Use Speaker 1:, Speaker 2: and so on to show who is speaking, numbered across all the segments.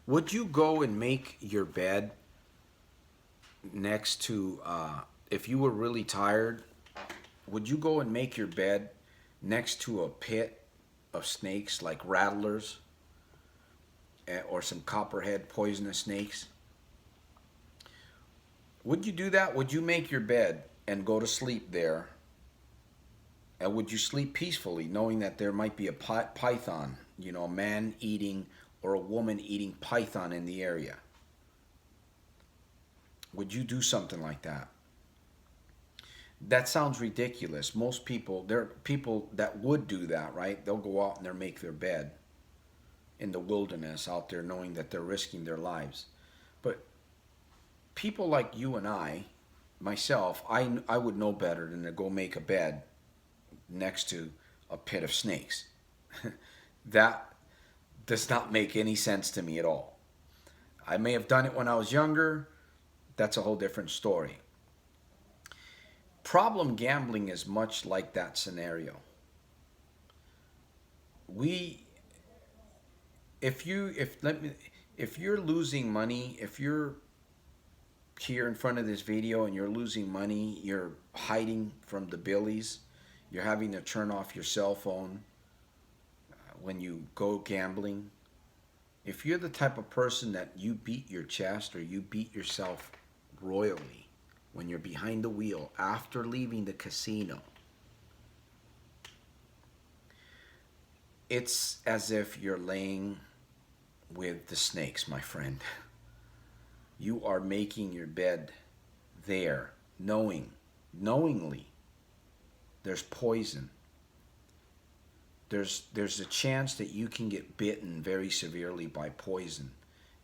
Speaker 1: Would you go and make your bed next to, if you were really tired, would you go and make your bed next to a pit of snakes like rattlers or some copperhead poisonous snakes? Would you do that? Would you make your bed and go to sleep there? And would you sleep peacefully knowing that there might be a python, a man eating or a woman eating python in the area? Would you do something like that? That sounds ridiculous. Most people, there are people that would do that, right? They'll go out and they'll make their bed in the wilderness out there knowing that they're risking their lives. But people like you and I, myself, I would know better than to go make a bed next to a pit of snakes. That does not make any sense to me at all. I may have done it when I was younger. That's a whole different story. Problem gambling is much like that scenario. If you're losing money, if you're here in front of this video and you're losing money, you're hiding from the billies, you're having to turn off your cell phone when you go gambling. If you're the type of person that you beat your chest or you beat yourself royally when you're behind the wheel after leaving the casino, it's as if you're laying with the snakes, my friend. You are making your bed there, knowingly there's poison. There's a chance that you can get bitten very severely by poison,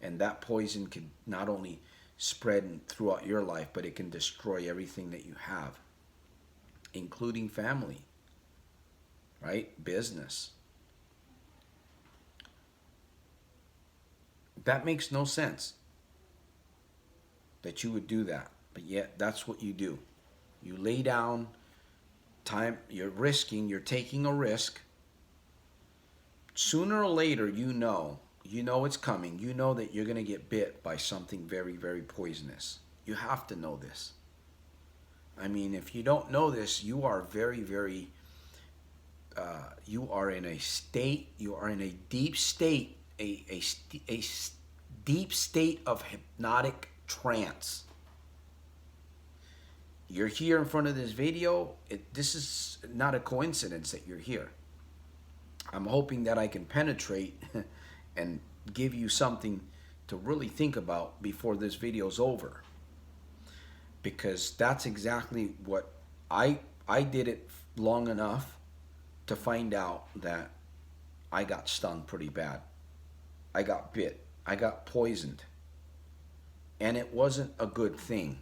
Speaker 1: and that poison can not only spread throughout your life, but it can destroy everything that you have, including family, right? Business. That makes no sense that you would do that, but yet that's what you do. You lay down time, you're taking a risk. Sooner or later, you know it's coming. You know that you're going to get bit by something very, very poisonous. You have to know this. I mean, if you don't know this, you are very, very, you are in a deep state, a deep state of hypnotic trance. You're here in front of this video. This is not a coincidence that you're here. I'm hoping that I can penetrate and give you something to really think about before this video's over. Because that's exactly what I did it long enough to find out that I got stung pretty bad. I got bit. I got poisoned. And it wasn't a good thing.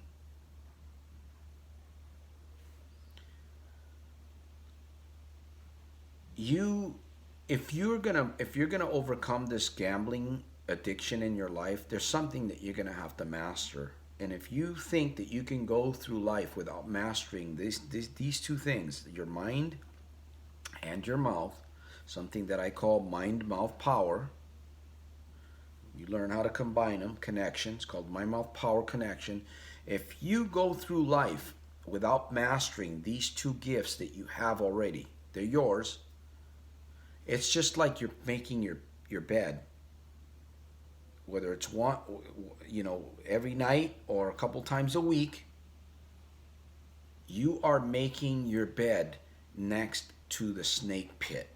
Speaker 1: If you're gonna overcome this gambling addiction in your life, there's something that you're gonna have to master. And if you think that you can go through life without mastering these two things, your mind and your mouth, something that I call mind-mouth power. You learn how to combine them, connections, called mind-mouth power connection. If you go through life without mastering these two gifts that you have already, they're yours. It's just like you're making your bed, whether it's one, every night or a couple times a week. You are making your bed next to the snake pit.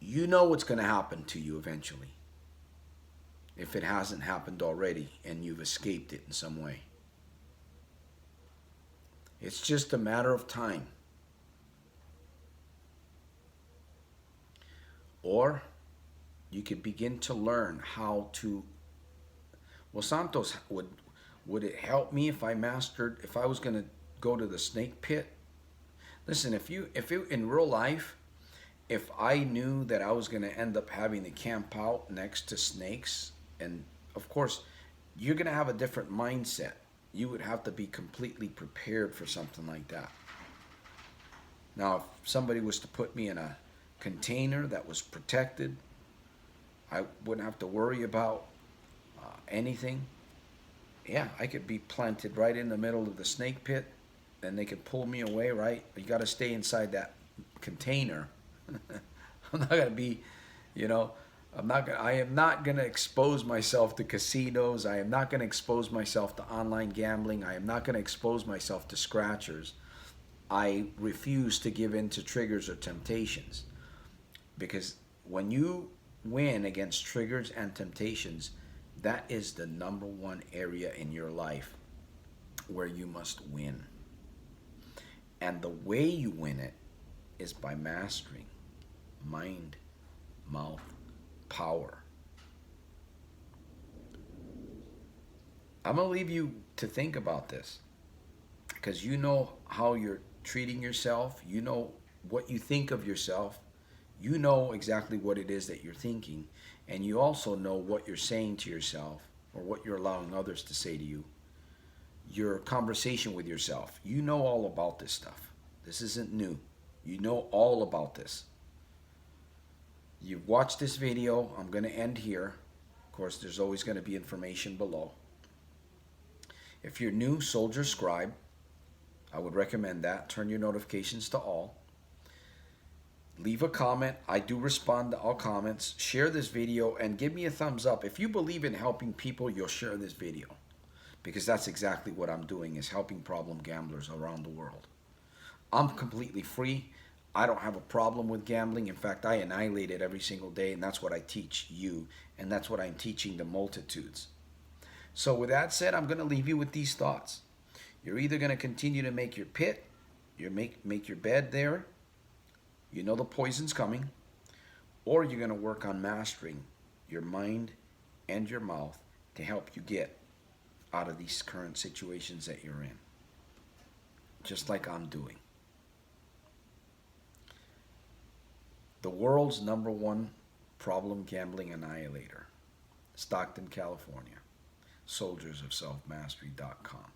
Speaker 1: You know what's going to happen to you eventually, if it hasn't happened already and you've escaped it in some way. It's just a matter of time. Or you could begin to learn how to. Well, Santos, would it help me if I was going to go to the snake pit? Listen, if in real life, if I knew that I was going to end up having to camp out next to snakes, and of course, you're going to have a different mindset. You would have to be completely prepared for something like that. Now, if somebody was to put me in a container that was protected, I wouldn't have to worry about anything. Yeah, I could be planted right in the middle of the snake pit, and they could pull me away, right? You got to stay inside that container. I'm not gonna be, you know, I am not gonna expose myself to casinos. I am not gonna expose myself to online gambling. I am not gonna expose myself to scratchers. I refuse to give in to triggers or temptations, because when you win against triggers and temptations, that is the number one area in your life where you must win. And the way you win it is by mastering mind, mouth, power. I'm going to leave you to think about this, because you know how you're treating yourself. You know what you think of yourself. You know exactly what it is that you're thinking. And you also know what you're saying to yourself, or what you're allowing others to say to you. Your conversation with yourself. You know all about this stuff. This isn't new. You know all about this. You've watched this video. I'm going to end here. Of course, there's always going to be information below. If you're new, Soldier Scribe, I would recommend that. Turn your notifications to all. Leave a comment. I do respond to all comments. Share this video and give me a thumbs up. If you believe in helping people, you'll share this video, because that's exactly what I'm doing, is helping problem gamblers around the world. I'm completely free. I don't have a problem with gambling. In fact, I annihilate it every single day, and that's what I teach you, and that's what I'm teaching the multitudes. So with that said, I'm going to leave you with these thoughts. You're either going to continue to make your pit, make your bed there, you know the poison's coming, or you're going to work on mastering your mind and your mouth to help you get out of these current situations that you're in, just like I'm doing. The world's #1 problem gambling annihilator, Stockton, California, soldiersofselfmastery.com.